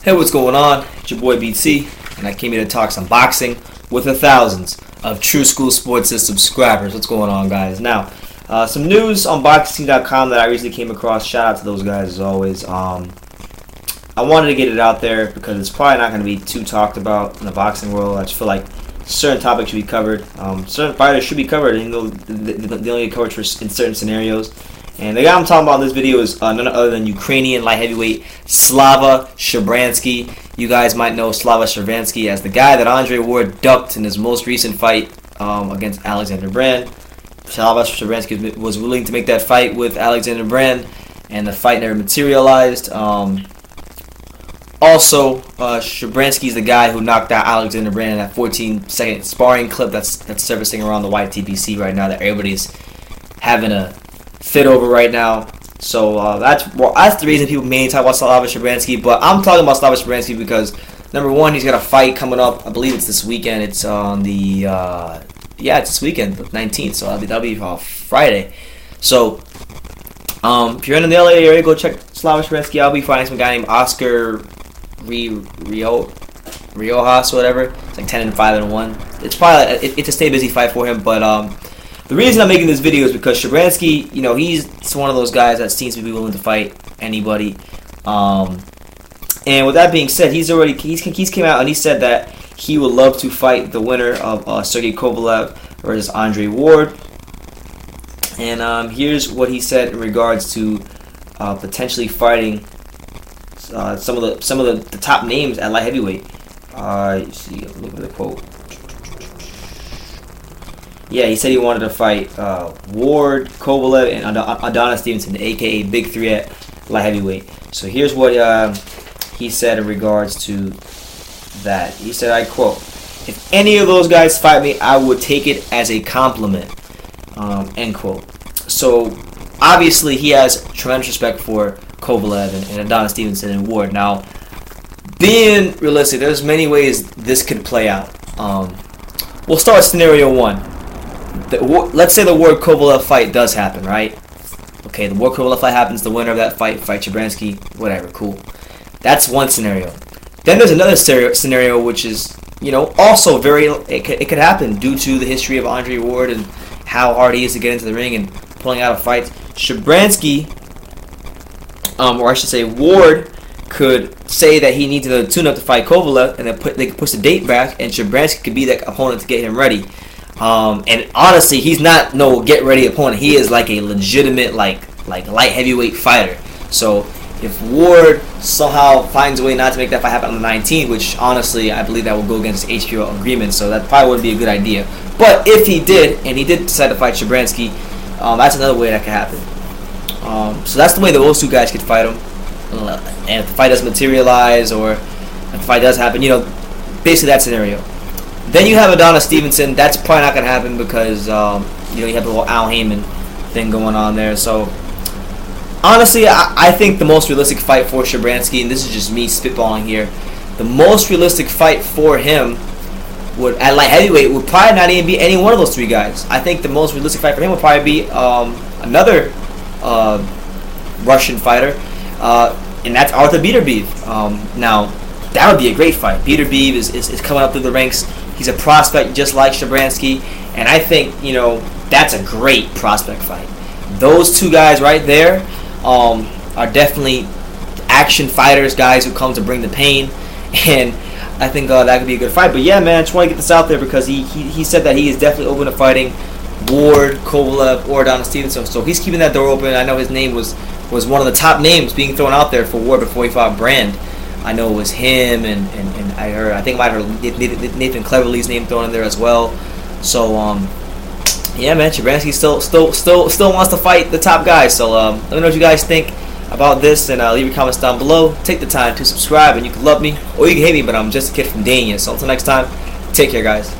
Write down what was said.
Hey, what's going on? It's your boy BT, and I came here to talk some boxing with the thousands of True School Sports subscribers. What's going on, guys? Now, some news on boxing.com that I recently came across. Shout out to those guys as always. I wanted to get it out there because it's probably not going to be too talked about in the boxing world. I just feel like certain topics should be covered. Certain fighters should be covered, even though they only get covered in certain scenarios. And the guy I'm talking about in this video is none other than Ukrainian light heavyweight Slava Shabranskyy. You guys might know Slava Shabranskyy as the guy that Andre Ward ducked in his most recent fight against Alexander Brand. Slava Shabranskyy was willing to make that fight with Alexander Brand, and the fight never materialized. Also, Shabranskyy is the guy who knocked out Alexander Brand in that 14-second sparring clip that's surfacing around the YTBC right now that everybody's having a fit over right now. So that's the reason people mainly talk about Slava Shabranskyy. But I'm talking about Slava Shabranskyy because number one, he's got a fight coming up. I believe it's this weekend. It's on the it's this weekend, the 19th. So that'll be Friday. So if you're in the LA area, go check Slava Shabranskyy. I'll be fighting some guy named Oscar Riojas or whatever. It's like 10-5-1. It's probably it's a stay busy fight for him, but the reason I'm making this video is because Shabranskyy, he's one of those guys that seems to be willing to fight anybody. And with that being said, he's came out and he said that he would love to fight the winner of Ward-Kovalev versus Andre Ward. And here's what he said in regards to potentially fighting some of the top names at light heavyweight. You see, look at the quote. Yeah, he said he wanted to fight Ward-Kovalev and Adonis Stevenson, aka Big Three at light heavyweight. So here's what he said in regards to that. He said, I quote, "If any of those guys fight me, I would take it as a compliment." End quote. So obviously he has tremendous respect for Kovalev and Adonis Stevenson and Ward. Now, being realistic, there's many ways this could play out. We'll start with scenario one. Let's say the Ward-Kovalev fight does happen, right? Okay, the Ward-Kovalev fight happens. The winner of that fight Shabranskyy, whatever, cool. That's one scenario. Then there's another scenario which is, also it could happen due to the history of Andre Ward and how hard he is to get into the ring and pulling out a fight. Shabranskyy, or I should say Ward, could say that he needs to tune up to fight Kovalev, and then they could push the date back, and Shabranskyy could be that opponent to get him ready. And honestly, he's not no get ready opponent. He is like a legitimate like light heavyweight fighter. So if Ward somehow finds a way not to make that fight happen on the 19th, which honestly I believe that will go against his HPO agreement, so that probably wouldn't be a good idea. But if he did, and he did decide to fight Shabranskyy, that's another way that could happen. So that's the way that those two guys could fight him. And if the fight doesn't materialize, or if the fight does happen, basically that scenario. Then you have Adonis Stevenson. That's probably not going to happen because you have the whole Al Heyman thing going on there. So honestly, I think the most realistic fight for Shabranskyy, and this is just me spitballing here, the most realistic fight for him would at light heavyweight would probably not even be any one of those three guys. I think the most realistic fight for him would probably be another Russian fighter, and that's Arthur Beterbiev. Now, that would be a great fight. Beterbiev is coming up through the ranks. He's a prospect just like Shabranskyy, and I think that's a great prospect fight. Those two guys right there are definitely action fighters, guys who come to bring the pain, and I think that could be a good fight. But yeah, man, I just want to get this out there because he said that he is definitely open to fighting Ward, Kovalev, or Adonis Stevenson. So he's keeping that door open. I know his name was one of the top names being thrown out there for Ward before he fought Brand. I know it was him, and I think I might have heard Nathan Cleverly's name thrown in there as well. So yeah, man, Shabranskyy still wants to fight the top guys. So let me know what you guys think about this, and leave your comments down below. Take the time to subscribe, and you can love me or you can hate me, but I'm just a kid from Dania. So until next time, take care, guys.